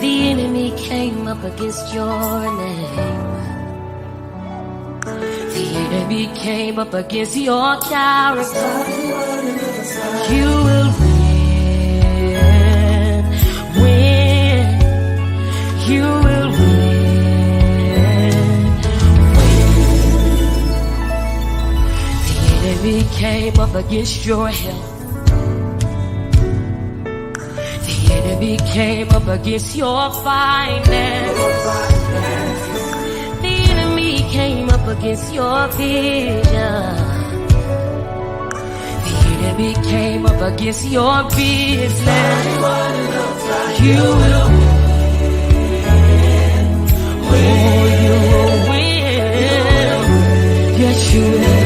The enemy came up against your name. The enemy came up against your character. You will win, win. You will win, win. The enemy came up against your health. The enemy came up against your finance. The enemy came up against your vision. The enemy came up against your business. You will win. Oh, you will win. Yes, you will.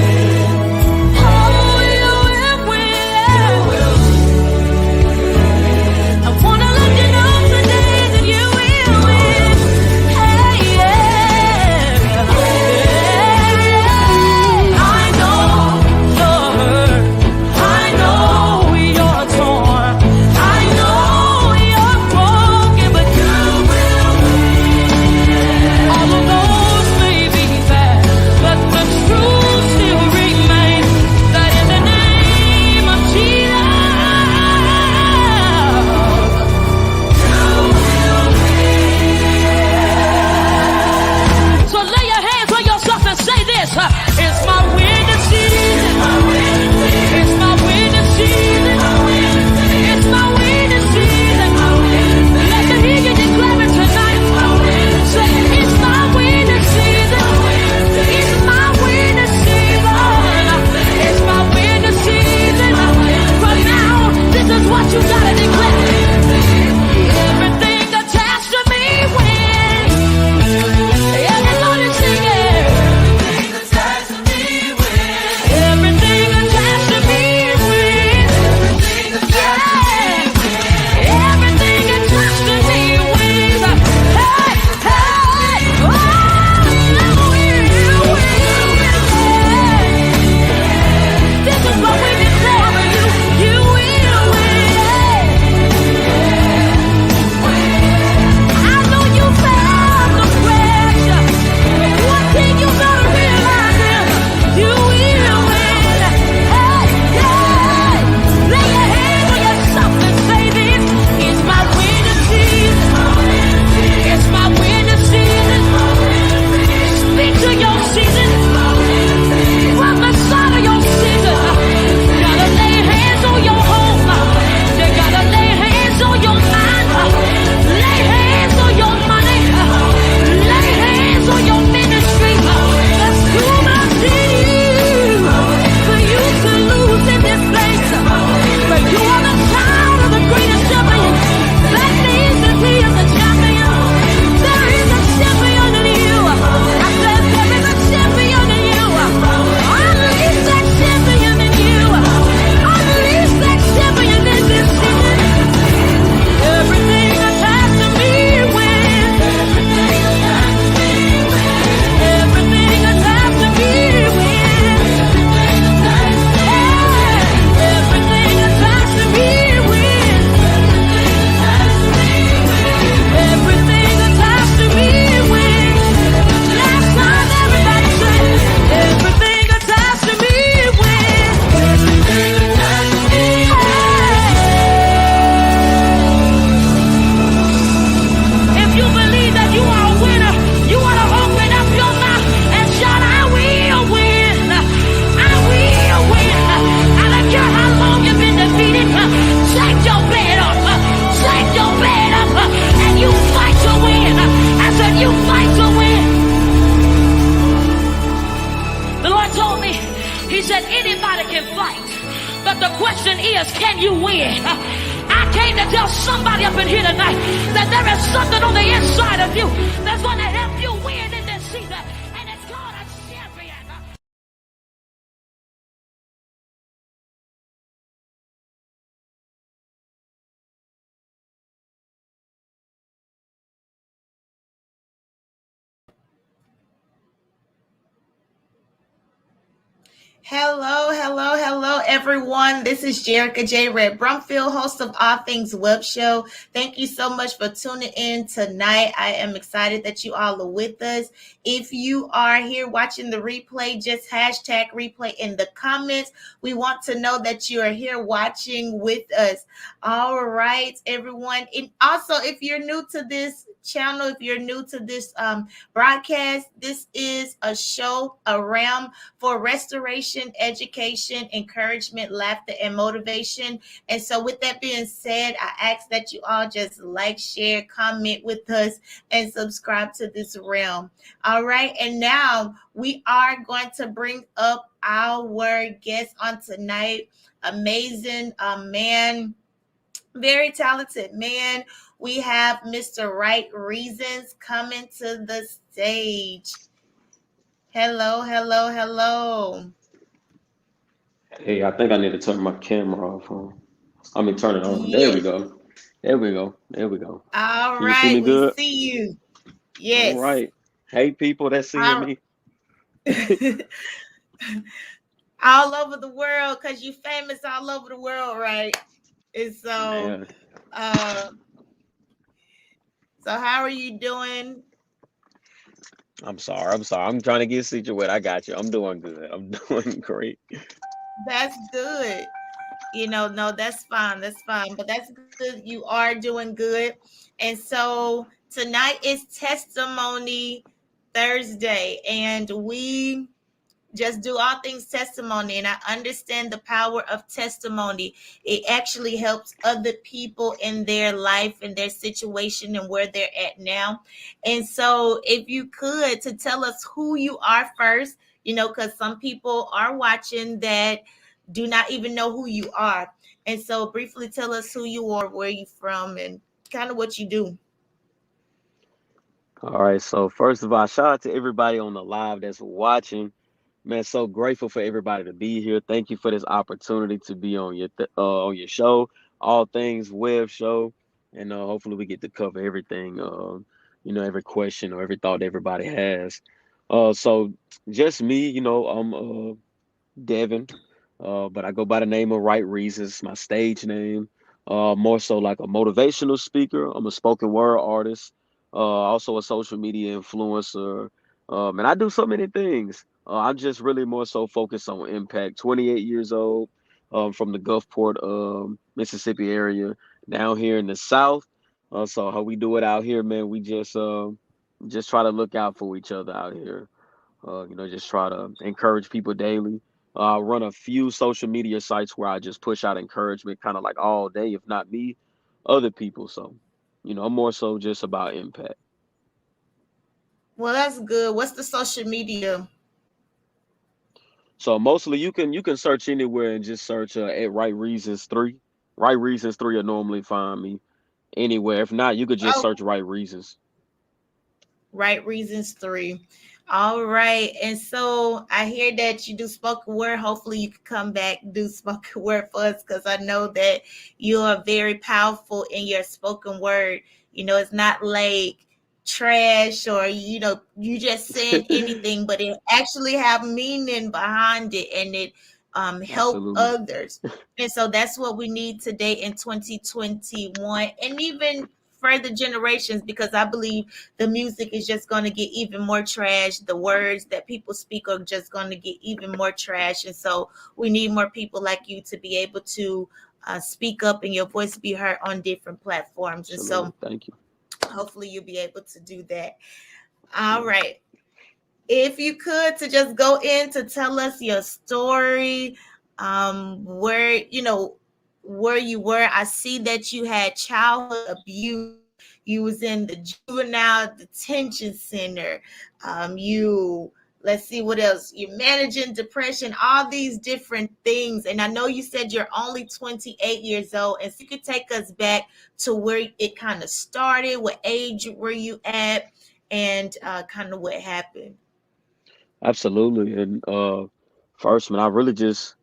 Hello, hello, hello, everyone. This is Jerica J. Red Brumfield, host of All Things Web Show. Thank you so much for tuning in tonight. I am excited that you all are with us. If you are here watching the replay, just hashtag replay in the comments. We want to know that you are here watching with us. All right, everyone. And also, if you're new to this channel, if you're new to this broadcast, this is a show around for restoration, education, encouragement, laughter, and motivation. And so, with that being said, I ask that you all just like, share, comment with us, and subscribe to this realm. All right. And now we are going to bring up our guest on tonight. Amazing man, very talented man. We have Mr. Right Reasons coming to the stage. Hello, hello, hello. Hey, I think I need to turn my camera off. I mean, turn it on. There we Yes. go. There we go. There we go. All Can you see me right, we good? see you. All Yes. right. Hey, people that's seeing All, me. all over the world, because you famous all over the world, right? And so, Man, uh, so how are you doing? I'm sorry. I'm sorry. I'm trying to get situated. I got you. I'm doing good. I'm doing great. That's good. No, that's fine. That's fine. But that's good. You are doing good. And so tonight is testimony Thursday, and we just do all things testimony. And I understand the power of testimony. It actually helps other people in their life and their situation and where they're at now. And so if you could to tell us who you are first, because some people are watching that do not even know who you are. And so briefly tell us who you are, where you from, and kind of what you do. All right. So first of all, shout out to everybody on the live that's watching. Man, so grateful for everybody to be here. Thank you for this opportunity to be on your show, All Things Web Show, and hopefully we get to cover everything. Every question or every thought everybody has. So just me, I'm Devin, but I go by the name of Right Reasons, my stage name. More so like a motivational speaker. I'm a spoken word artist, also a social media influencer, and I do so many things. I'm just really more so focused on impact. 28 years old, from the Gulfport, Mississippi area, down here in the South. So how we do it out here, man, we just try to look out for each other out here. Just try to encourage people daily. Run a few social media sites where I just push out encouragement, kind of like all day, if not me, other people. So, I'm more so just about impact. Well, that's good. What's the social media? So mostly you can search anywhere and just search at Right Reasons 3. Right Reasons 3 will normally find me anywhere. If not, you could just Oh, search Right Reasons. Right Reasons 3. All right. And so I hear that you do spoken word. Hopefully you can come back and do spoken word for us, because I know that you are very powerful in your spoken word. It's not like trash, or you just saying anything, but it actually have meaning behind it, and it help Absolutely. others. And so that's what we need today in 2021, and even further generations, because I believe the music is just going to get even more trash. The words that people speak are just going to get even more trash. And so we need more people like you to be able to speak up and your voice be heard on different platforms. And Absolutely. so Thank you. hopefully you'll be able to do that. All Yeah. right. If you could to just go in to tell us your story, where you were. I see that you had childhood abuse. You was in the juvenile detention center. You Let's see what else. You're managing depression, all these different things. And I know you said you're only 28 years old. And so you could take us back to where it kind of started. What age were you at? And kind of what happened. Absolutely. And first, man, I really just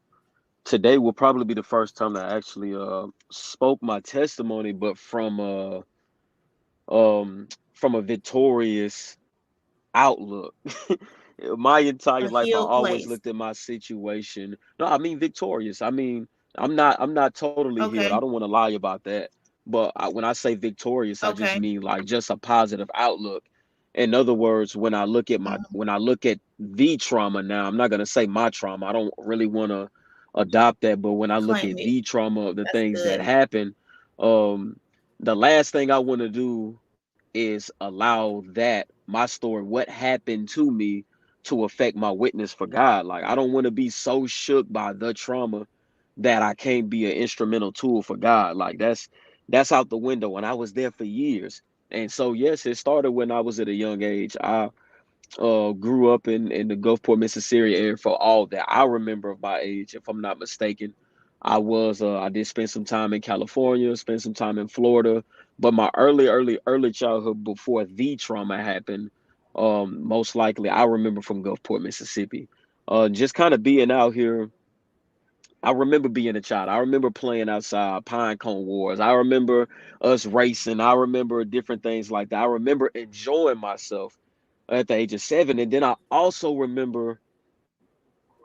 today will probably be the first time that I actually spoke my testimony, but from a victorious outlook. my entire A life I healed always place. looked at my situation. No, I mean victorious. I mean, I'm not totally healed. I Okay. don't want to lie about that. But when I say victorious, I just Okay. mean like just a positive outlook. In other words, Mhm. when I look at the trauma now, I'm not gonna say my trauma. I don't really want to adopt that, but when I look Claim at it. the trauma of the That's things that good. happen, the last thing I want to do is allow that my story, what happened to me, to affect my witness for God. Like I don't want to be so shook by the trauma that I can't be an instrumental tool for God. Like that's out the window. And I was there for years. And so yes, it started when I was at a young age. I grew up in the Gulfport, Mississippi area for all that I remember of my age, if I'm not mistaken. I did spend some time in California, spend some time in Florida, but my early childhood before the trauma happened, most likely I remember from Gulfport, Mississippi. Just kind of being out here. I remember being a child. I remember playing outside, pine cone wars. I remember us racing. I remember different things like that. I remember enjoying myself at the age of 7. And then I also remember,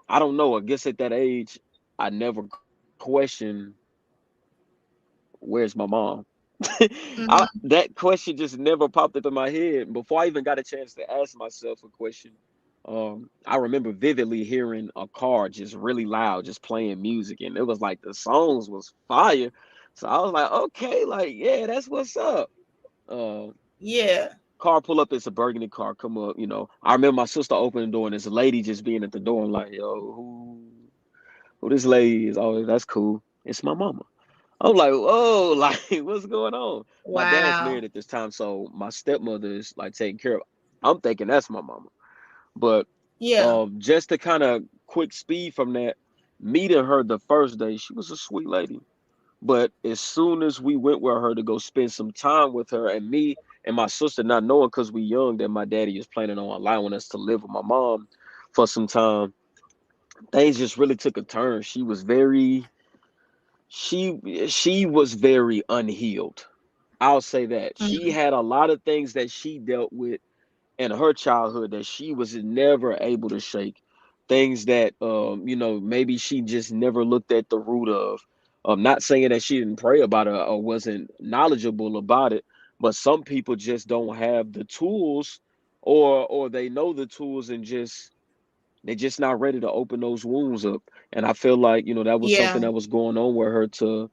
I don't know, I guess at that age, I never questioned, where's my mom? Hmm. That question just never popped up in my head. Before I even got a chance to ask myself a question, I remember vividly hearing a car just really loud, just playing music, and it was like the songs was fire. So I was like, okay, like yeah, that's what's up. Uh, Yeah. Car pull up, it's a burgundy car, come up, you know. I remember my sister opening the door and this lady just being at the door. I'm like, yo, who this lady is? Oh, that's cool. It's my mama. I'm like, whoa, like what's going on? My dad's Wow. married at this time, so my stepmother is like taking care of. I'm thinking that's my mama. But Yeah. just to kind of quick speed from that, meeting her the first day, she was a sweet lady. But as soon as we went with her to go spend some time with her, and me and my sister not knowing because we young that my daddy is planning on allowing us to live with my mom for some time, things just really took a turn. She was very unhealed. I'll say that. She Hmm. had a lot of things that she dealt with in her childhood that she was never able to shake. Things that maybe she just never looked at the root of. Not saying that she didn't pray about it or wasn't knowledgeable about it, but some people just don't have the tools, or they know the tools and just they're just not ready to open those wounds up. And I feel like, that was something Yeah. that was going on with her to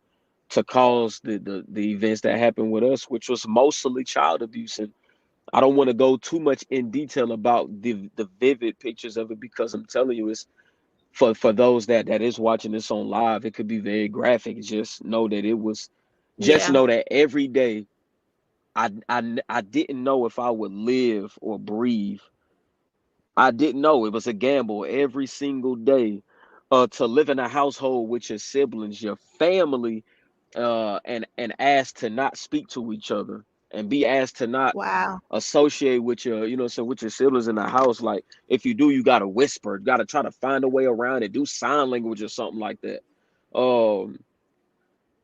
cause the events that happened with us, which was mostly child abuse. And I don't want to go too much in detail about the vivid pictures of it because I'm telling you, it's for those that is watching this on live, it could be very graphic. Just Yeah. know that every day I didn't know if I would live or breathe. I didn't know. It was a gamble every single day. To live in a household with your siblings, your family, and asked to not speak to each other and be asked to not Wow. associate with your, so with your siblings in the house. Like if you do, you gotta whisper, you gotta try to find a way around it, do sign language or something like that. Um,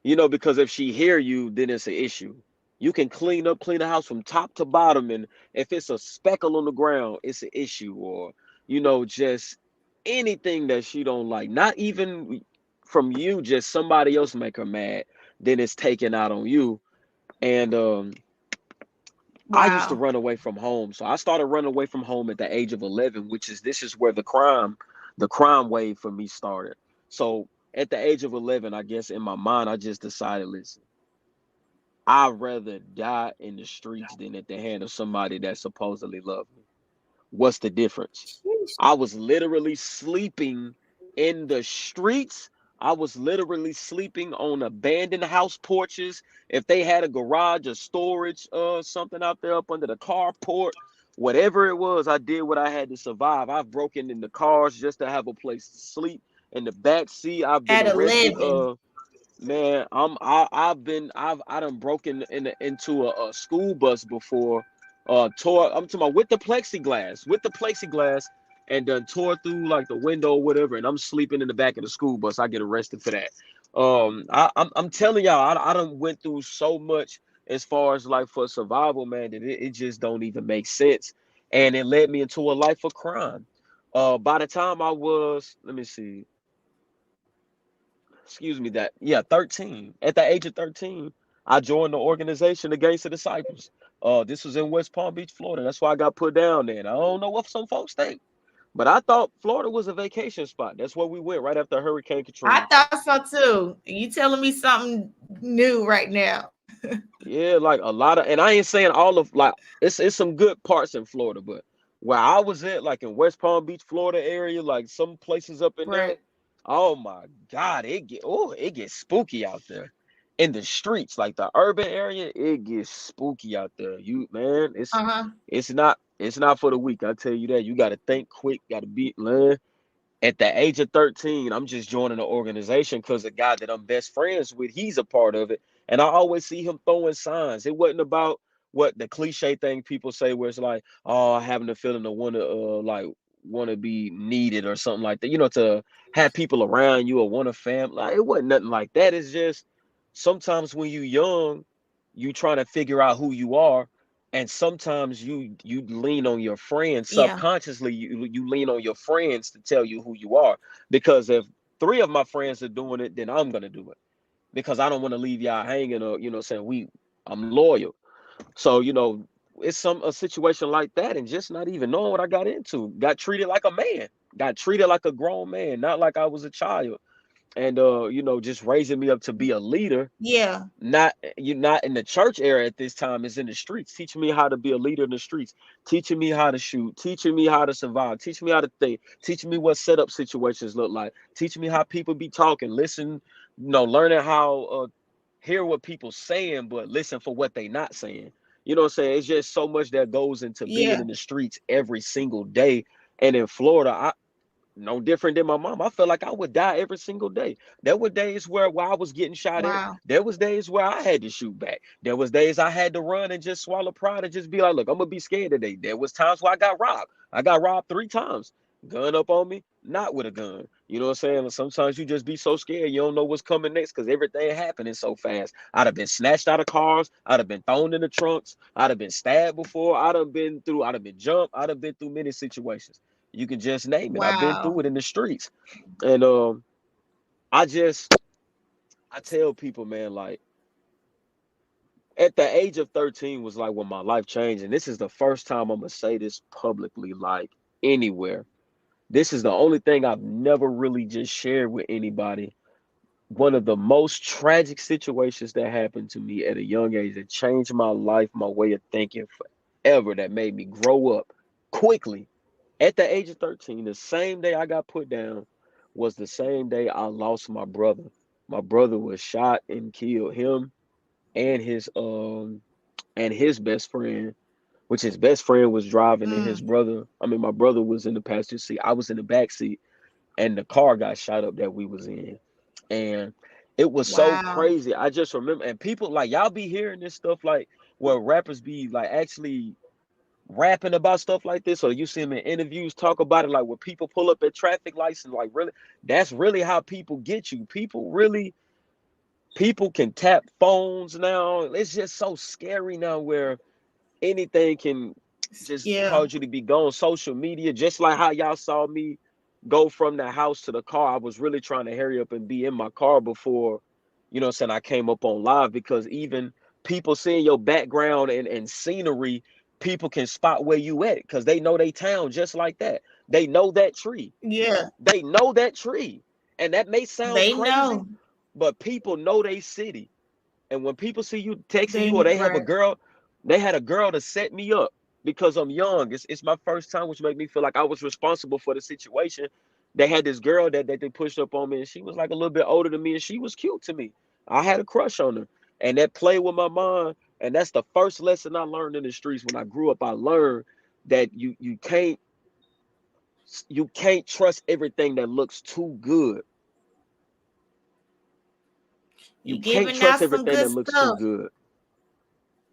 because if she hear you, then it's an issue. You can clean the house from top to bottom, and if it's a speckle on the ground, it's an issue, or just anything that she don't like, not even from you, just somebody else make her mad, then it's taken out on you. And I used to Wow. run away from home, so I started running away from home at the age of 11, which is this is where the crime wave for me started. So at the age of 11, I guess in my mind, I just decided, listen, I'd rather die in the streets than at the hand of somebody that supposedly loved me. What's the difference? Sheesh. I was literally sleeping in the streets. I was literally sleeping on abandoned house porches. If they had a garage or storage, something out there up under the carport, whatever it was, I did what I had to survive. I've broken into cars just to have a place to sleep. In the back seat, I've been At arrested. 11. Man, I done broken into a school bus before. I'm talking about with the plexiglass, and done tore through like the window or whatever, and I'm sleeping in the back of the school bus. I get arrested for that. I'm telling y'all, I done went through so much as far as like for survival, man, that it just don't even make sense, and it led me into a life of crime. By the time I was, let me see, excuse me, that yeah, 13. At the age of 13, I joined the organization, the Gates of Disciples. This was in West Palm Beach, Florida. That's why I got put down there. And I don't know what some folks think, but I thought Florida was a vacation spot. That's where we went right after Hurricane I Katrina. thought so too. You telling me something new right now? Yeah, like a lot of, and I ain't saying all of, like it's some good parts in Florida, but where I was at, like in West Palm Beach, Florida area, like some places up in there, Right. oh my God, it gets spooky out there. In the streets, like the urban area, it gets spooky out there. You man, Uh-huh. it's not for the weak. I tell you that. You gotta think quick, gotta be learn. At the age of 13, I'm just joining the organization because the guy that I'm best friends with, he's a part of it. And I always see him throwing signs. It wasn't about what the cliche thing people say where it's like, oh, having the feeling to want to want to be needed or something like that, to have people around you or want a family. Like, it wasn't nothing like that. It's just sometimes when you young, you trying to figure out who you are, and sometimes you lean on your friends Yeah. subconsciously. You lean on your friends to tell you who you are, because if three of my friends are doing it, then I'm gonna do it, because I don't want to leave y'all hanging, or saying I'm loyal. So it's a situation like that, and just not even knowing what I got into, got treated like a man, got treated like a grown man, not like I was a child. And just raising me up to be a leader, Yeah. not you're not in the church area at this time, is in the streets, teaching me how to be a leader in the streets, teaching me how to shoot, teaching me how to survive, teaching me how to think, teaching me what setup situations look like, teaching me how people be talking, listen, learning how hear what people saying, but listen for what they not saying. You know what I'm saying? It's just so much that goes into being Yeah. in the streets every single day. And in Florida, no different than my mom. I felt like I would die every single day. There were days where I was getting shot at. Wow. There was days where I had to shoot back. There was days I had to run and just swallow pride and just be like, look, I'm gonna be scared today. There was times where I got robbed. I got robbed 3 times. Gun up on me, not with a gun. You know what I'm saying? Sometimes you just be so scared you don't know what's coming next because everything happening so fast. I'd have been snatched out of cars. I'd have been thrown in the trunks. I'd have been stabbed before. I'd have been jumped. I'd have been through many situations. You can just name it. I've been Wow. through it in the streets. And I just I tell people, man, like at the age of 13 was like when my life changed. And this is the first time I'm gonna say this publicly, like anywhere. This is the only thing I've never really just shared with anybody. One of the most tragic situations that happened to me at a young age that changed my life, my way of thinking forever, that made me grow up quickly. At the age of 13, the same day I got put down was the same day I lost my brother. My brother was shot and killed, him and his best friend, which his best friend was driving, and Mm. my brother was in the passenger seat. I was in the back seat, and the car got shot up that we was in. And it was so Wow. crazy. I just remember, and people like y'all be hearing this stuff, like where rappers be like actually rapping about stuff like this, or you see them in interviews talk about it, like when people pull up at traffic lights, and like really, that's really how people get you. People can tap phones now. It's just so scary now where anything can just Yeah. cause you to be gone. Social media, just like how y'all saw me go from the house to the car. I was really trying to hurry up and be in my car before, what I'm saying, I came up on live, because even people seeing your background and scenery, people can spot where you at because they know they town just like that. They know that tree. Yeah. They know that tree. And that may sound They crazy, know. but people know they city. And when people see you texting you, or They they have a right. girl, they had a girl to set me up because I'm young. It's my first time, which made me feel like I was responsible for the situation. They had this girl that they pushed up on me, and she was like a little bit older than me, and she was cute to me. I had a crush on her, and that played with my mind. And that's the first lesson I learned in the streets. When I grew up, I learned that you can't trust everything that looks too good. You You can't giving trust out some everything good that looks too stuff. good.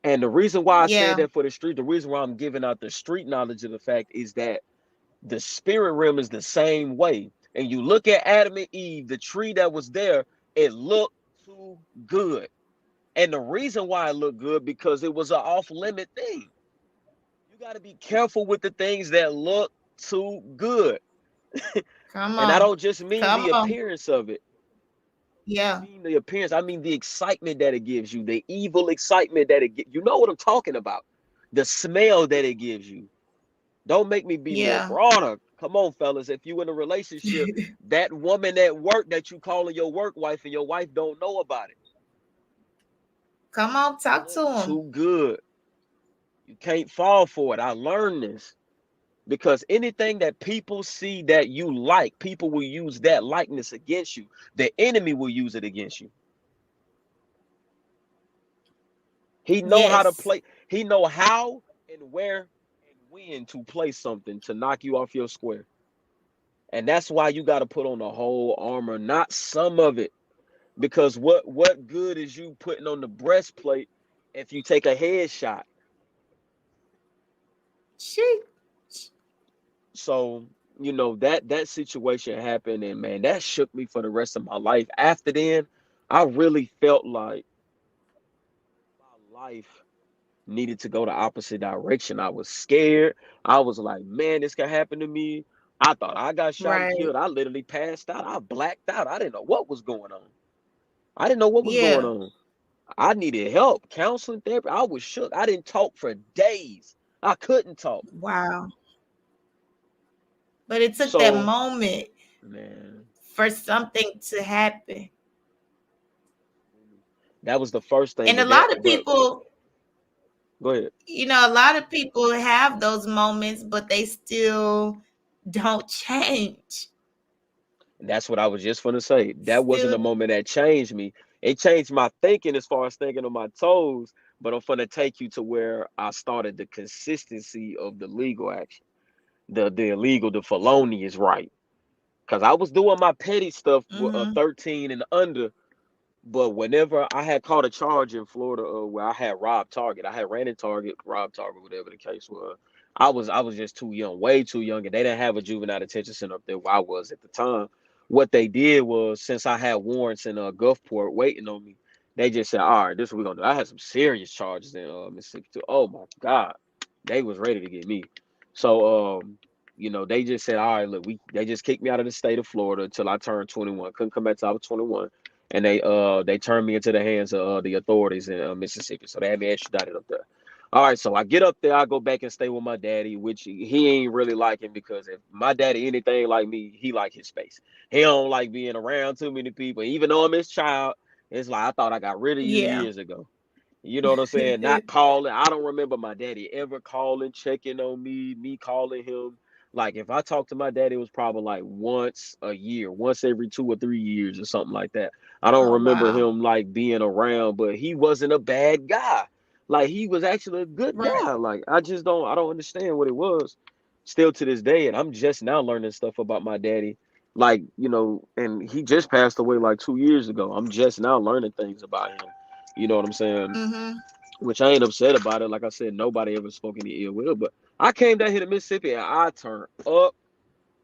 And the reason why I said Yeah. that for the street, the reason why I'm giving out the street knowledge of the fact is that the spirit realm is the same way. And you look at Adam and Eve, the tree that was there, it looked too good. And the reason why it looked good, because it was an off limit thing. You got to be careful with the things that look too good. Come And I on. don't just mean Come the on. appearance of it. I Yeah. mean the appearance. I mean the excitement that it gives you, the evil excitement that it gives. You know what I'm talking about. The smell that it gives you. Don't make me be more Yeah. broader. Come on, fellas. If you in a relationship, that woman at work that you calling your work wife and your wife don't know about it. Come on, talk to Look him. too good. You can't fall for it. I learned this. Because anything that people see that you like, people will use that likeness against you. The enemy will use it against you. He know how to Yes. play. He know how and where and when to play something to knock you off your square. And that's why you got to put on the whole armor, not some of it. Because what good is you putting on the breastplate if you take a headshot? She. So, that situation happened, and man, that shook me for the rest of my life. After then, I really felt like my life needed to go the opposite direction. I was scared. I was like, man, this could happen to me. I thought I got shot and Right. killed. I literally passed out. I blacked out. I didn't know what was going on. I didn't know what was going Yeah. on. I needed help, counseling, therapy. I was shook. I didn't talk for days. I couldn't talk. Wow. But it took that So, moment man, for something to happen. that was the first thing. And a But that, lot of but people, go ahead. a lot of people have those moments, but they still don't change. And that's what I was just gonna say. That wasn't Still, the moment that changed me. It changed my thinking as far as thinking on my toes. But I'm gonna take you to where I started the consistency of the legal action, the illegal, the felonious right. Because I was doing my petty stuff with mm-hmm, 13 and under. But whenever I had caught a charge in Florida, where I had robbed Target, I had ran in Target, robbed Target, whatever the case was. I was just too young, way too young, and they didn't have a juvenile detention center up there where I was at the time. What they did was, since I had warrants in Gulfport waiting on me, they just said, "All right, this is what we're gonna do." I had some serious charges in Mississippi too. Oh my God, they was ready to get me. So they just said, "All right, look, they just kicked me out of the state of Florida until I turned 21. Couldn't come back till I was 21." And they turned me into the hands of the authorities in Mississippi. So they had me extradited up there. All right, so I get up there, I go back and stay with my daddy, which he ain't really liking, because if my daddy anything like me, he like his space. He don't like being around too many people. Even though I'm his child, it's like I thought I got rid of you yeah. years ago. You know what I'm saying? Not calling. I don't remember my daddy ever calling, checking on me calling him. Like if I talked to my daddy, it was probably like once a year, once every 2 or 3 years or something like that. I don't Oh remember wow. him like being around, but he wasn't a bad guy. Like he was actually a good Right. guy. Like I don't understand what it was. Still to this day, and I'm just now learning stuff about my daddy. Like, and he just passed away like 2 years ago. I'm just now learning things about him. You know what I'm saying? Mm-hmm. Which I ain't upset about it. Like I said, nobody ever spoke any ill will. But I came down here to Mississippi and I turned up.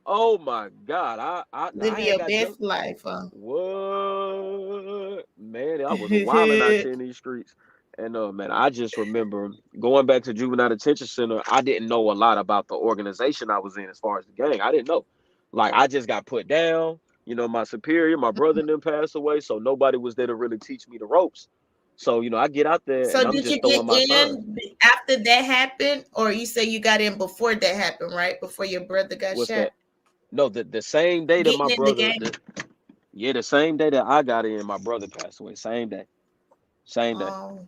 Oh my God. I Living had your got jumped. best life, huh? What? Man, I was wilding out here in these streets. And man, I just remember going back to juvenile detention center. I didn't know a lot about the organization I was in as far as the gang. I didn't know. Like I just got put down. My superior, my brother and them passed away, so nobody was there to really teach me the ropes. So, I get out there and So I'm did you just get throwing my time. in after that happened, or you say you got in before that happened, right? Before your brother got What's shot? that? No, the same day that my Getting in the brother, game. yeah, the same day that I got in, my brother passed away. Same day. Same day. Oh,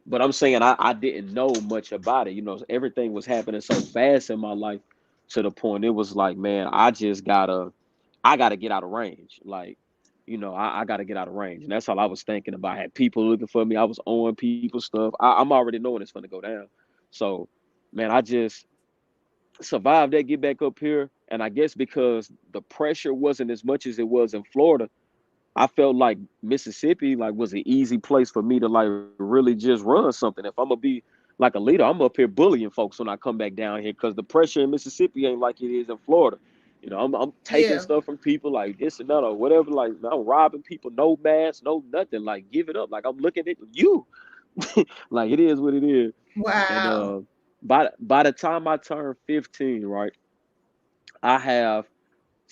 But I'm saying I didn't know much about it. Everything was happening so fast in my life, to the point it was like, man, I gotta get out of range. Like, I gotta get out of range. And that's all I was thinking about. I had people looking for me. I was owing people stuff. I'm already knowing it's gonna go down. So, man, I just survived that, get back up here. And I guess because the pressure wasn't as much as it was in Florida, I felt like Mississippi like was an easy place for me to like really just run something. If I'm gonna be like a leader, I'm up here bullying folks when I come back down here, because the pressure in Mississippi ain't like it is in Florida. I'm taking yeah. stuff from people like this and that or whatever. Like I'm robbing people, no mask, no nothing. Like give it up. Like I'm looking at you. Like it is what it is. And Wow. by the time I turned 15, right, I have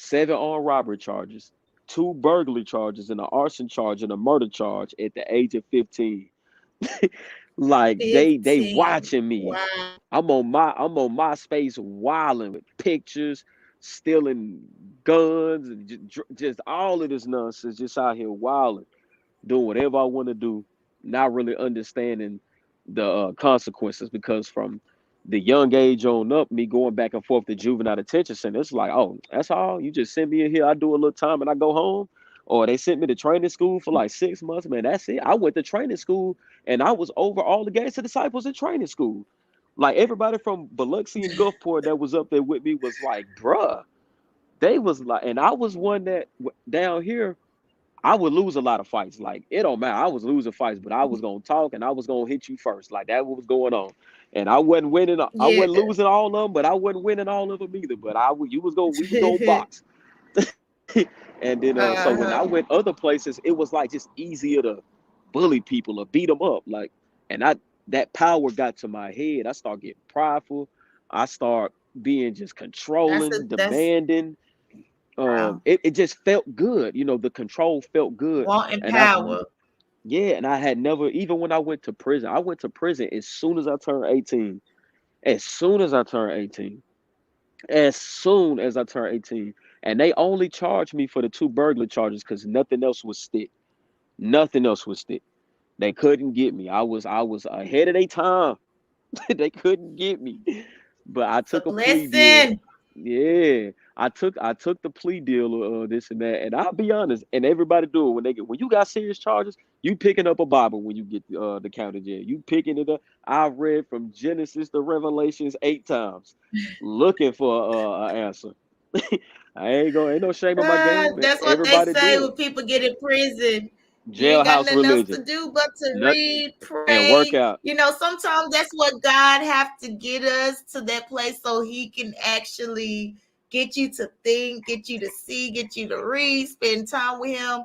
7 armed robbery charges, 2 burglary charges, and an arson charge and a murder charge at the age of 15. Like they 15. watching me. Wow. I'm on MySpace wilding with pictures, stealing guns, and just all of this nonsense, just out here wilding, doing whatever I want to do, not really understanding the consequences. Because from the young age on up, me going back and forth to juvenile detention center, it's like, oh, that's all. You just send me in here, I do a little time, and I go home. Or they sent me to training school for like 6 months. Man, that's it. I went to training school, and I was over all the gangster disciples in training school. Like everybody from Biloxi and Gulfport that was up there with me was like, bruh, they was like, and I was one that down here, I would lose a lot of fights. Like it don't matter. I was losing fights, but I was gonna talk and I was gonna hit you first. Like that was going on. And I wasn't winning. I Yeah. wasn't losing all of them, but I wasn't winning all of them either. But you was going. We was gonna box. And then so when I Uh-huh. went other places, it was like just easier to bully people or beat them up. Like, and that power got to my head. I start getting prideful. I start being just controlling, That's demanding. wow. It just felt good. The control felt good. Wanting And I, power. yeah, and I had never, even when I went to prison as soon as I turned 18. As soon as I turned 18. As soon as I turned 18. And they only charged me for the 2 burglary charges because nothing else would stick. Nothing else would stick. They couldn't get me. I was ahead of their time. They couldn't get me. But I It's a took a plea deal. blessing. Yeah, I took the plea deal, this and that. And I'll be honest, and everybody do it when you got serious charges, you picking up a Bible when you get the county jail. You picking it up. I read from Genesis to Revelations 8 times, looking for an answer. Ain't no shame in my game. That's what they Everybody say do it. when people get in prison. You ain't got Jailhouse nothing else religion, to do but to nut read, and work pray. out. Sometimes that's what God have to get us to that place so he can actually get you to think, get you to see, get you to read, spend time with him,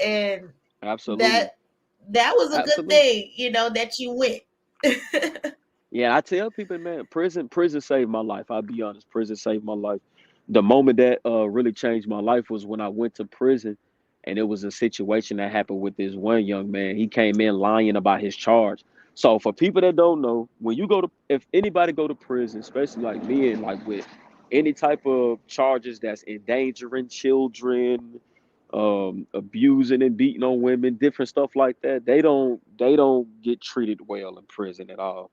and Absolutely, that that was a good absolutely. thing, that you went. Yeah, I tell people, man, prison saved my life. I'll be honest, prison saved my life. The moment that really changed my life was when I went to prison, and it was a situation that happened with this one young man. He came in lying about his charge. So for people that don't know, when you go to, if anybody go to prison, especially like me, and like with any type of charges that's endangering children, abusing and beating on women, different stuff like that, they don't get treated well in prison at all,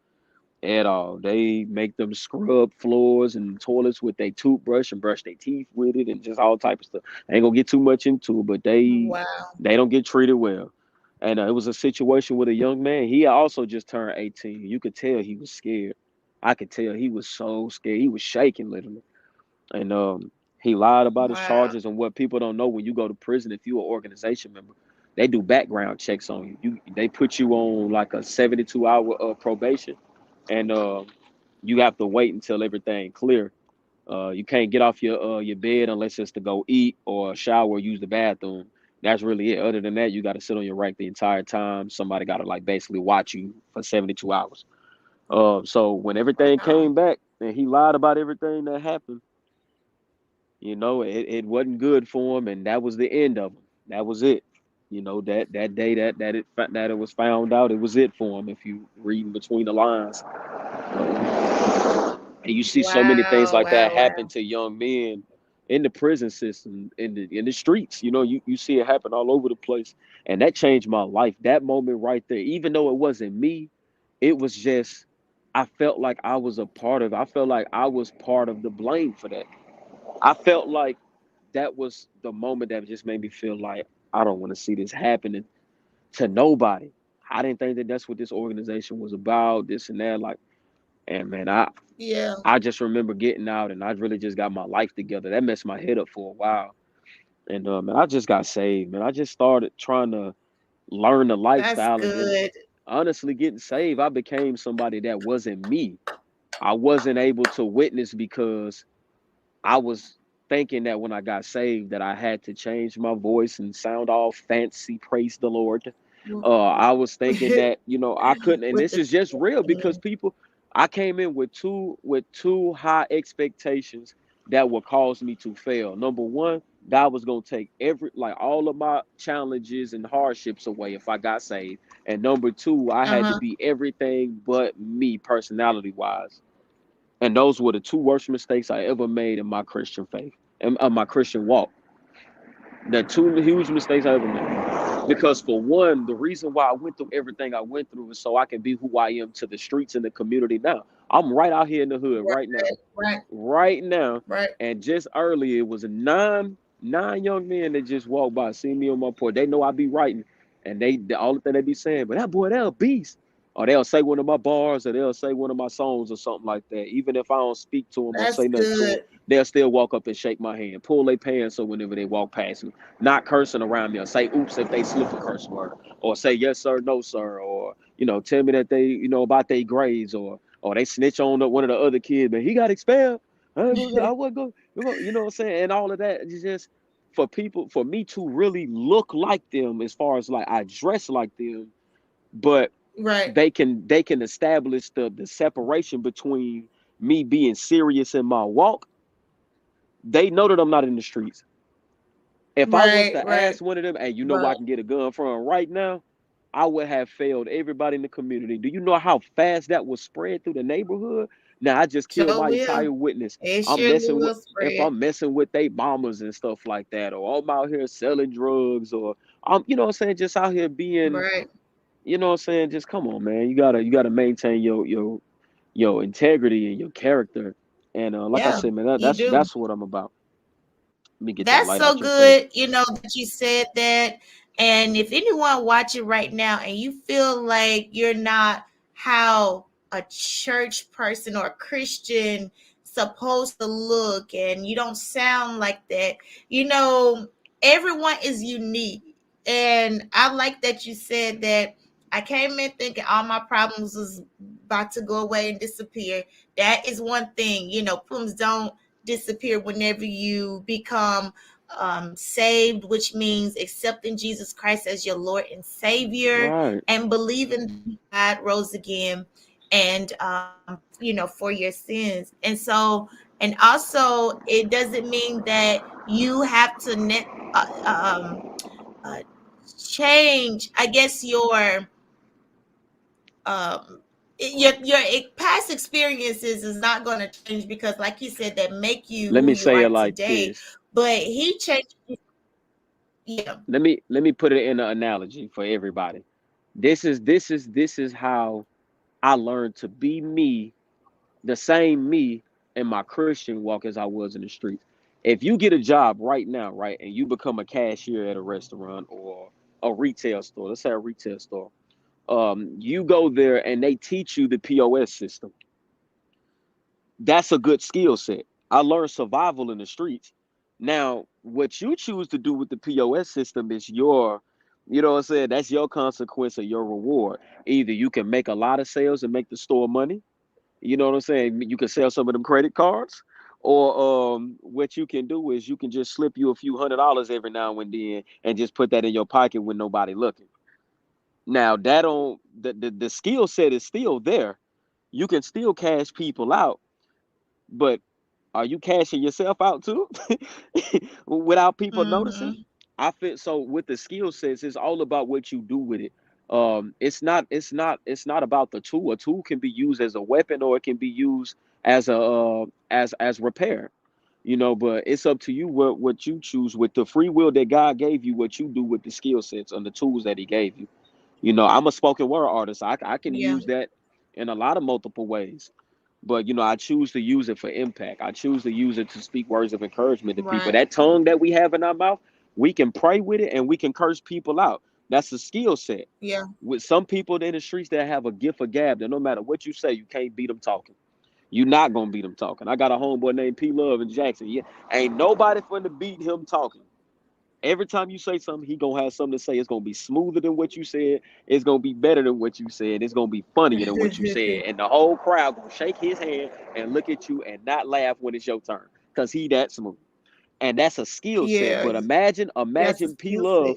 at all. They make them scrub floors and toilets with their toothbrush and brush their teeth with it and just all type of stuff. I ain't gonna get too much into it, but they Wow. they don't get treated well. And it was a situation with a young man. He also just turned 18. You could tell he was scared. I could tell he was so scared. He was shaking literally. And he lied about his Wow. charges. And what people don't know, when you go to prison, if you're an organization member, they do background checks on you. They put you on like a 72-hour probation, and you have to wait until everything clear. You can't get off your bed unless it's to go eat or shower or use the bathroom. That's really it. Other than that, you got to sit on your rack the entire time. Somebody got to like basically watch you for 72 hours. So when everything Wow. came back and he lied about everything that happened, it wasn't good for him, and that was the end of him. That was it. That day that it was found out, it was it for him. If you read between the lines, and you see so many things Wow. like that Wow. happen Wow. to young men in the prison system, in the streets. You see it happen all over the place, and that changed my life. That moment right there, even though it wasn't me, it was just I felt like I was a part of. I felt like I was part of the blame for that. I felt like that was the moment that just made me feel like I don't want to see this happening to nobody. I didn't think that that's what this organization was about, this and that. Like, and man, I Yeah. I just remember getting out, and I really just got my life together. That messed my head up for a while, and man, I just got saved. Man, I just started trying to learn the That's lifestyle, and then good. honestly, getting saved, I became somebody that wasn't me. I wasn't able to witness because I was thinking that when I got saved that I had to change my voice and sound all fancy, praise the Lord. I was thinking that, I couldn't, and With this the is just real because mm, people, I came in with too high expectations that would cause me to fail. Number one, God was gonna take all of my challenges and hardships away if I got saved. And number two, I had to Uh-huh. be everything but me, personality wise. And those were the two worst mistakes I ever made in my Christian faith and my Christian walk. The two huge mistakes I ever made. Because for one, the reason why I went through everything I went through is so I can be who I am to the streets and the community now. I'm right out here in the hood right now. Right, right, Right now. right. And just earlier it was nine young men that just walked by, see me on my porch. They know I be writing. And the only thing they be saying, but that boy, that a beast. Or they'll say one of my bars or they'll say one of my songs or something like that. Even if I don't speak to them or That's say nothing to them, good. they'll still walk up and shake my hand, pull their pants so whenever they walk past me, not cursing around me or say oops if they slip a curse word or say yes sir, no sir, or tell me that they about their grades or they snitch on one of the other kids, but he got expelled. I wasn't going, you know what I'm saying? And all of that is just for me to really look like them as far as like I dress like them, but Right, they can establish the separation between me being serious in my walk. They know that I'm not in the streets. If I was right, to right. ask one of them, hey, you know where I But can get a gun from right now, I would have failed everybody in the community. Do you know how fast that would spread through the neighborhood? Now I just killed sure my will. entire witness. It I'm surely messing with will if spread. I'm messing with they mamas and stuff like that, or I'm out here selling drugs, or I'm you know what I'm saying, just out here being, Right. what I'm saying, just come on, man. You gotta maintain your integrity and your character. And like I Yeah, said, man, you do. that's what I'm about. Let me get that That's light so out your face. good, that you said that. And if anyone watching right now and you feel like you're not how a church person or a Christian supposed to look and you don't sound like that, everyone is unique. And I like that you said that I came in thinking all my problems was about to go away and disappear. That is one thing, problems don't disappear whenever you become saved, which means accepting Jesus Christ as your Lord and Savior Right. and believing God rose again and, for your sins. And so, and also, it doesn't mean that you have to uh, change, I guess, um, your past experiences is not going to change because, like you said, that make you Let who me you say are it like today. this. But he changed. Yeah. Let me put it in an analogy for everybody. This is how I learned to be me, the same me in my Christian walk as I was in the streets. If you get a job right now, right, and you become a cashier at a restaurant or a retail store, let's say a retail store, you go there and they teach you the POS system. That's a good skill set. I learned survival in the streets. Now, what you choose to do with the POS system is you know what I'm saying? That's your consequence or your reward. Either you can make a lot of sales and make the store money. You know what I'm saying? You can sell some of them credit cards. Or what you can do is you can just slip you a few $100 every now and then and just put that in your pocket with nobody looking. Now that don't the skill set is still there. You can still cash people out, but are you cashing yourself out too without people noticing? Mm-hmm. I feel so with the skill sets, it's all about what you do with it. It's not about the tool. A tool can be used as a weapon or it can be used as a as repair. But it's up to you what you choose with the free will that God gave you, what you do with the skill sets and the tools that He gave you. I'm a spoken word artist. I can Yeah. use that in a lot of multiple ways. But I choose to use it for impact. I choose to use it to speak words of encouragement to people. Right. That tongue that we have in our mouth, we can pray with it and we can curse people out. That's a skill set. Yeah. With some people in the streets that have a gift of gab, that no matter what you say, you can't beat them talking. You're not gonna beat them talking. I got a homeboy named P Love in Jackson. Yeah, ain't nobody finna beat him talking. Every time you say something, he gonna have something to say. It's gonna be smoother than what you said. It's gonna be better than what you said. It's gonna be funnier than what you said. And the whole crowd gonna shake his hand and look at you and not laugh when it's your turn. Cause he that smooth. And that's a skill set. Yeah. But imagine, That's a imagine P skill set. Love,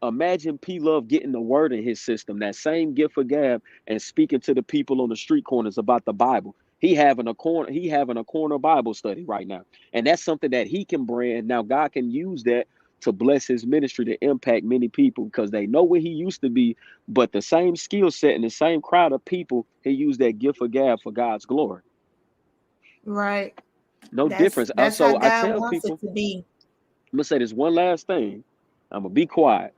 imagine P Love getting the word in his system, that same gift of gab, and speaking to the people on the street corners about the Bible. He having a corner Bible study right now. And that's something that he can brand. Now God can use that to bless his ministry to impact many people because they know where he used to be, but the same skill set and the same crowd of people, he used that gift of gab for God's glory. Right. No That's difference. that's how So I God tell wants it people, to be. I'm gonna say this one last thing. I'm gonna be quiet.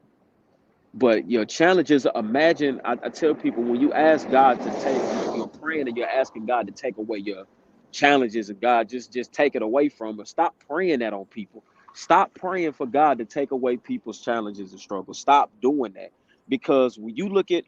But your challenges, imagine, I tell people when you ask God to take, you're praying and you're asking God to take away your challenges and God just take it away from us. Stop praying that on people. Stop praying for God to take away people's challenges and struggles. Stop doing that. Because when you look at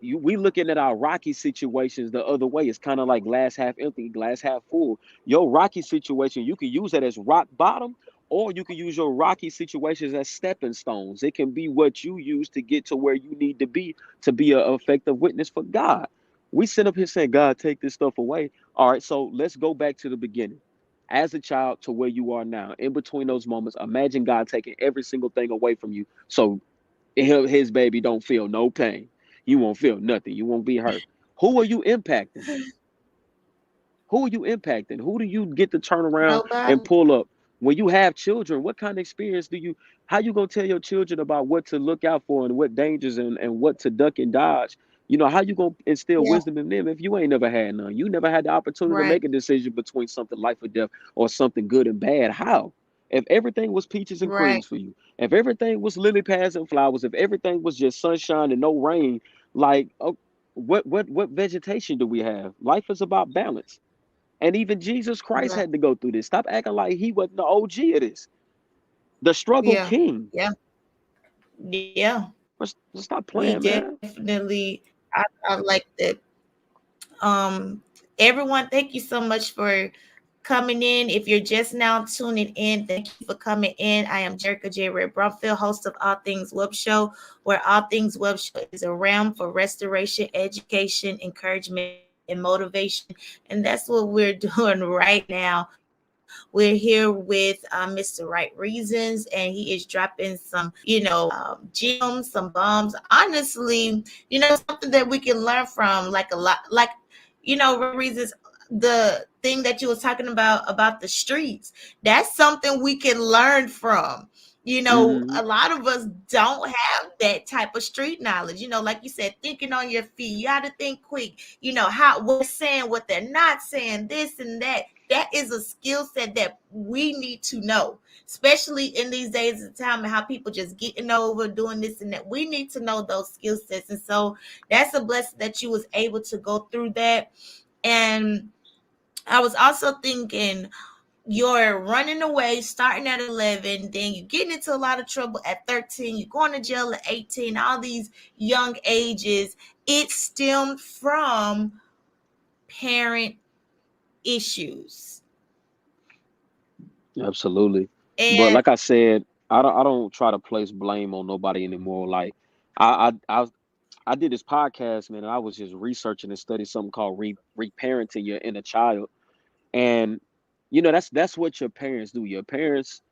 we looking at our rocky situations the other way. It's kind of like glass half empty, glass half full. Your rocky situation, you can use that as rock bottom, or you can use your rocky situations as stepping stones. It can be what you use to get to where you need to be an effective witness for God. We sit up here saying, God, take this stuff away. All right, so let's go back to the beginning. As a child to where you are now, in between those moments, imagine God taking every single thing away from you. So his baby don't feel no pain. You won't feel nothing. You won't be hurt. Who are you impacting? Who are you impacting? Who do you get to turn around and Nobody. pull up? When you have children, what kind of experience how you gonna tell your children about what to look out for and what dangers and what to duck and dodge? How you gonna instill Yeah. wisdom in them if you ain't never had none? You never had the opportunity to Right. make a decision between something life or death or something good and bad. How? If everything was peaches and Right. creams for you, if everything was lily pads and flowers, if everything was just sunshine and no rain, like what vegetation do we have? Life is about balance. And even Jesus Christ Right. had to go through this. Stop acting like he wasn't the OG of this. The struggle Yeah. king. Yeah. Yeah. Stop We playing, man. definitely. I like that. Everyone, thank you so much for coming in. If you're just now tuning in, thank you for coming in. I am Jerica J. Red Brumfield, host of All Things Web Show, where All Things Web Show is a realm for restoration, education, encouragement, and motivation. And that's what we're doing right now. We're here with Mr. Right Reasons, and he is dropping some, gems, some bombs. Honestly, something that we can learn from, like a lot, like Right Reasons. The thing that you was talking about the streets, that's something we can learn from. Hmm. A lot of us don't have that type of street knowledge. Like you said, thinking on your feet. You got to think quick. How what they're saying, what they're not saying, this and that. That is a skill set that we need to know, especially in these days of time and how people just getting over doing this and that. We need to know those skill sets, and so that's a blessing that you was able to go through that. And I was also thinking, you're running away starting at 11, then you're getting into a lot of trouble at 13, you're going to jail at 18, all these young ages. It stemmed from parent issues. Absolutely. But And like I said, I don't try to place blame on nobody anymore. Like I I did this podcast, man, and I was just researching and studying something called reparenting your inner child. And that's what your parents do. Your parents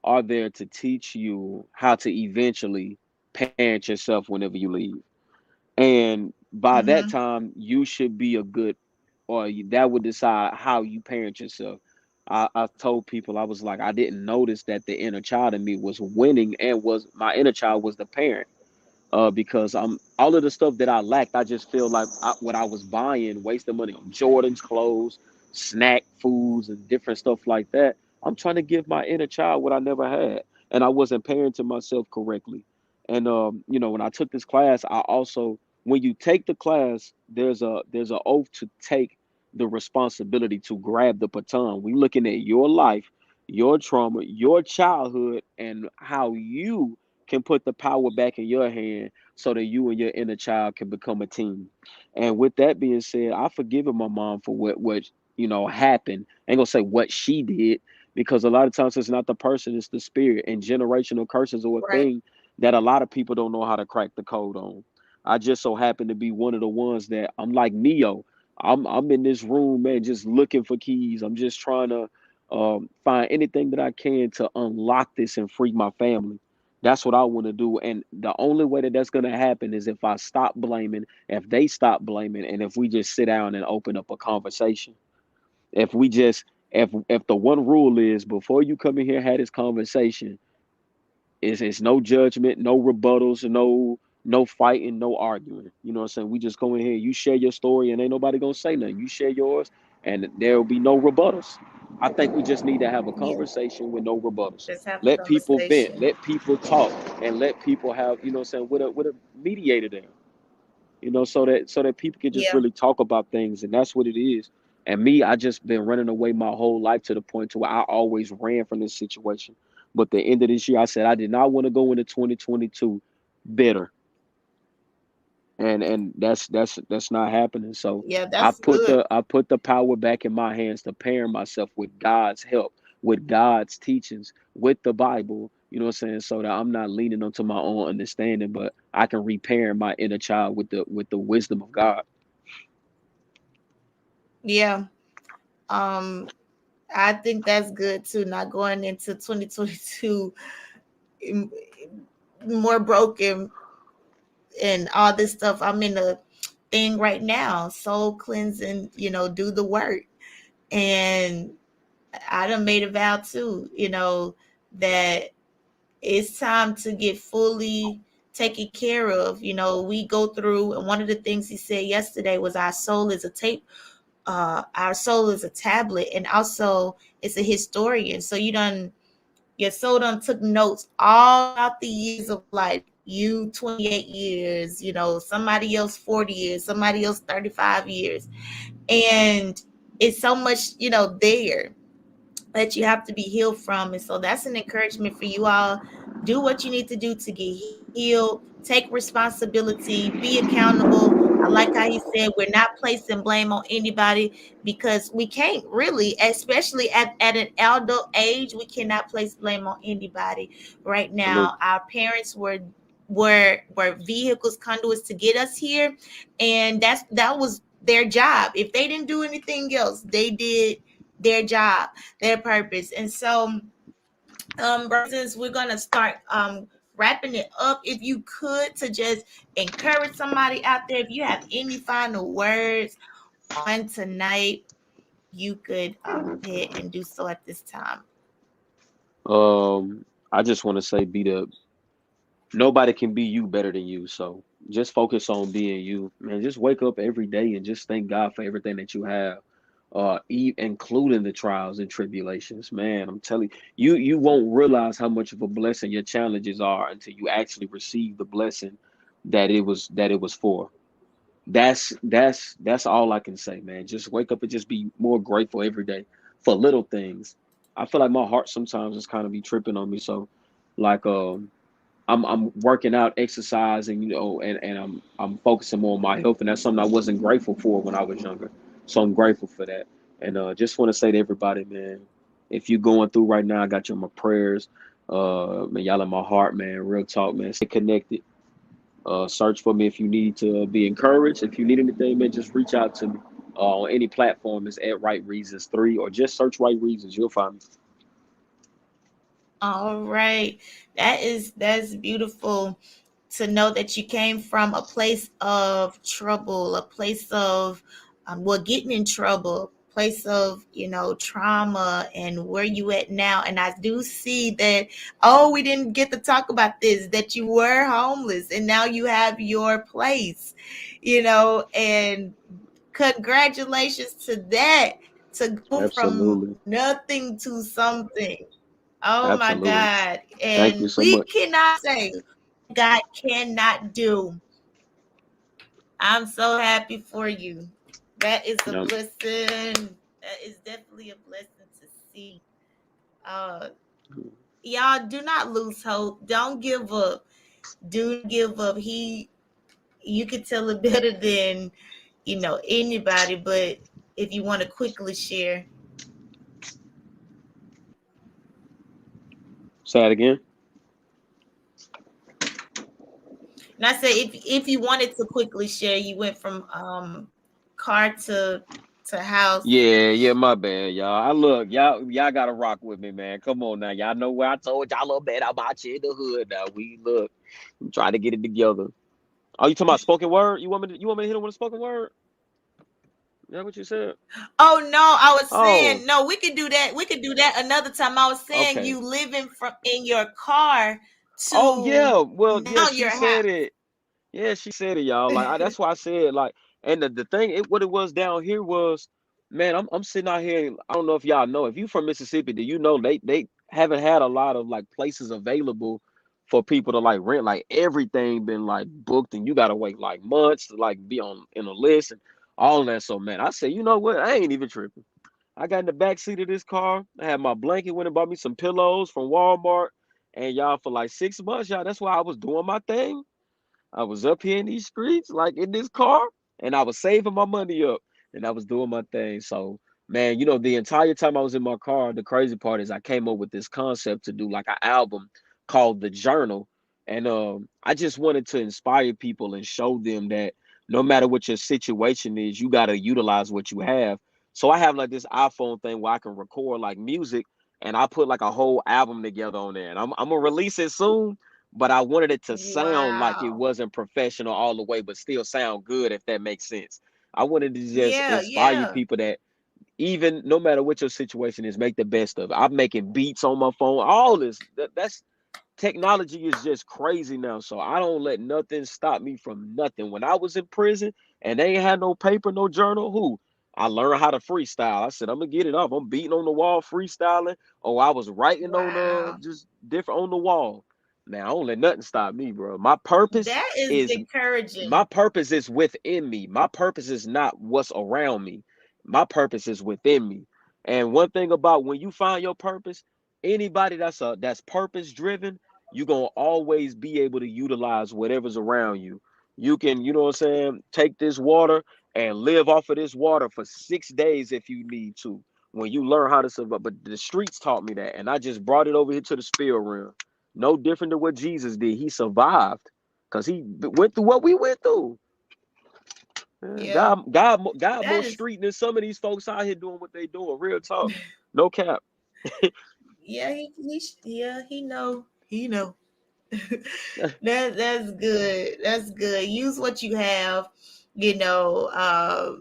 are there to teach you how to eventually parent yourself whenever you leave. And by that mhm, time, you should be a good, that would decide how you parent yourself. I told people, I was like, I didn't notice that the inner child in me was winning and was my inner child was the parent, because all of the stuff that I lacked, I just feel like what I was buying, wasting money on Jordan's clothes, snack foods, and different stuff like that. I'm trying to give my inner child what I never had, and I wasn't parenting myself correctly. And when I took this class, I also, when you take the class, there's a oath to take the responsibility to grab the baton. We looking at your life, your trauma, your childhood, and how you can put the power back in your hand so that you and your inner child can become a team. And with that being said, I've forgiven my mom for what happened. I ain't gonna say what she did, because a lot of times it's not the person, it's the spirit. And generational curses are a right, thing that a lot of people don't know how to crack the code on. I just so happen to be one of the ones that I'm like Neo. I'm in this room, man, just looking for keys. I'm just trying to find anything that I can to unlock this and free my family. That's what I want to do. And the only way that that's going to happen is if I stop blaming, if they stop blaming, and if we just sit down and open up a conversation. If we just if the one rule is before you come in here and have this conversation, is it's no judgment, no rebuttals, no fighting, no arguing. You know what I'm saying? We just go in here, you share your story, and ain't nobody gonna say nothing. You share yours, and there will be no rebuttals. I think we just need to have a Yeah, conversation with no rebuttals. just have a Let people vent, conversation. let people talk, and let people have, you know what I'm saying, with a mediator there, so that people can just Yeah, really talk about things, and that's what it is. And me, I just been running away my whole life to the point to where I always ran from this situation. But the end of this year, I said I did not want to go into 2022 bitter, and that's not happening. So yeah, I that's put good. the power back in my hands to parent myself with God's help, with God's teachings, with the Bible. You know what I'm saying? So that I'm not leaning onto my own understanding, but I can reparent my inner child with the wisdom of God. Yeah. Um, I think that's good too. Not going into 2022 m- more broken and all this stuff. I'm in a thing right now, soul cleansing, do the work. And I done made a vow too, that it's time to get fully taken care of. We go through, and one of the things he said yesterday was our soul is a tape, our soul is a tablet, and also it's a historian. So your soul done took notes all throughout the years of life. You 28 years, somebody else 40 years, somebody else 35 years. And it's so much, there that you have to be healed from. And so that's an encouragement for you all. Do what you need to do to get healed. Take responsibility. Be accountable. I like how he said we're not placing blame on anybody because we can't really, especially at an adult age, we cannot place blame on anybody right now. Absolutely. Our parents were vehicles, conduits to get us here, and that was their job. If they didn't do anything else, they did their job, their purpose. And so, brothers, we're gonna start wrapping it up. If you could, to just encourage somebody out there, if you have any final words on tonight, you could go ahead and do so at this time. I just want to say, be the nobody can be you better than you. So just focus on being you, man. Just wake up every day and just thank God for everything that you have, including the trials and tribulations. Man, I'm telling you, you won't realize how much of a blessing your challenges are until you actually receive the blessing that it was for. That's all I can say, man. Just wake up and just be more grateful every day for little things. I feel like my heart sometimes is kind of be tripping on me. So, like, I'm working out, exercising, and I'm focusing more on my health, and that's something I wasn't grateful for when I was younger. So I'm grateful for that, and just want to say to everybody, man, if you're going through right now, I got you in my prayers. Man, y'all in my heart, man. Real talk, man. Stay connected. Search for me if you need to be encouraged. If you need anything, man, just reach out to me on any platform. It's at Right Reasons 3, or just search Right Reasons. You'll find me. All right. That's beautiful to know that you came from a place of trouble, a place of getting in trouble, place of, trauma, and where you at now. And I do see that, oh, we didn't get to talk about this, that you were homeless and now you have your place, and congratulations to that, to go from Absolutely. nothing to something. Oh my Absolutely. God. Thank you And so we much. cannot say what God cannot do. I'm so happy for you. That is a Yeah. blessing. That is definitely a blessing to see. Uh, y'all do not lose hope. Don't give up. Do not give up. You can tell it better than, anybody, but if you want to quickly share. Say it again. And I said, if you wanted to quickly share, you went from car to house. Yeah, yeah, my bad, y'all. I look, y'all gotta rock with me, man. Come on now. Y'all know where I told y'all a little bit about you in the hood now. We look, I'm trying to get it together. Oh, you talking about spoken word? You want me to hit him with a spoken word? Is that what you said? Oh no, I was Oh, saying no. We could do that. We could do that another time. I was saying okay. you living from in your car Oh to yeah. Well, yeah, now she your said house. it. Yeah, she said it, y'all. Like that's why I said like, and the thing, what it was down here was, man, I'm sitting out here. And I don't know if y'all know. If you from Mississippi, do you know they haven't had a lot of like places available for people to like rent. Like everything been like booked, and you gotta wait like months to like be on in a list and all that. So man, I said, you know what? I ain't even tripping. I got in the back seat of this car. I had my blanket. Went and bought me some pillows from Walmart. And y'all, for like 6 months, y'all, that's why I was doing my thing. I was up here in these streets, like in this car, and I was saving my money up and I was doing my thing. So, man, the entire time I was in my car, the crazy part is I came up with this concept to do like an album called The Journal. And I just wanted to inspire people and show them that no matter what your situation is, you got to utilize what you have. So I have like this iPhone thing where I can record like music and I put like a whole album together on there. And I'm gonna release it soon, but I wanted it to sound like it Wow. wasn't professional all the way, but still sound good, if that makes sense. I wanted to just Yeah, inspire yeah. people that even no matter what your situation is, make the best of it. I'm making beats on my phone, all this. That's technology is just crazy now. So I don't let nothing stop me from nothing. When I was in prison and they ain't had no paper, no journal, I learned how to freestyle. I said, I'm gonna get it up. I'm beating on the wall, freestyling. Or I was writing on Wow. just different on the wall. Now I don't let nothing stop me, bro. My purpose is within me. My purpose is not what's around me. My purpose is within me. And one thing about when you find your purpose, anybody that's purpose driven, you're gonna always be able to utilize whatever's around you. You can, what I'm saying, take this water and live off of this water for 6 days if you need to. When you learn how to survive. But the streets taught me that, and I just brought it over here to the spirit realm. No different than what Jesus did. He survived because he went through what we went through. Yeah. God That more is street than some of these folks out here doing what they doing. Real talk, no cap. yeah, he know. He know. That's good. That's good. Use what you have. You know,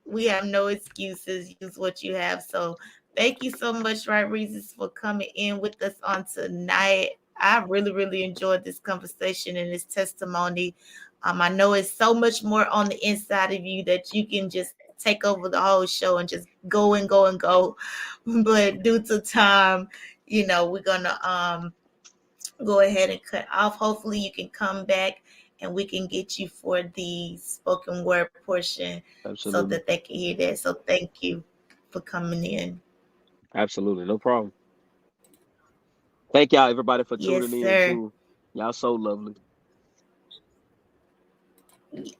we have no excuses. Use what you have. So thank you so much, Right Reasons, for coming in with us on tonight. I really, really enjoyed this conversation and this testimony. I know it's so much more on the inside of you that you can just take over the whole show and just go and go and go. But due to time, we're gonna go ahead and cut off. Hopefully, you can come back and we can get you for the spoken word portion so Absolutely, that they can hear that. So, thank you for coming in. absolutely, no problem. Thank y'all, everybody, for Yes, tuning in sir. too. Y'all so lovely.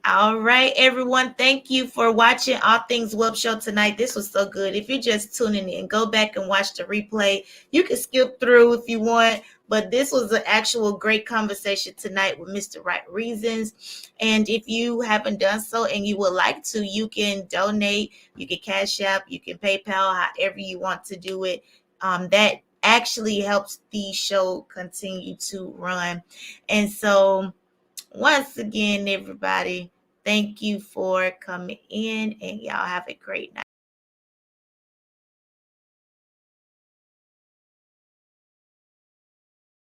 All right, everyone. Thank you for watching All Things Web Show tonight. This was so good. If you're just tuning in, go back and watch the replay. You can skip through if you want, but this was an actual great conversation tonight with Mr. Right Reasons. And if you haven't done so and you would like to, you can donate, you can Cash App, you can PayPal, however you want to do it. That actually helps the show continue to run. And so, once again, everybody, thank you for coming in, and y'all have a great night.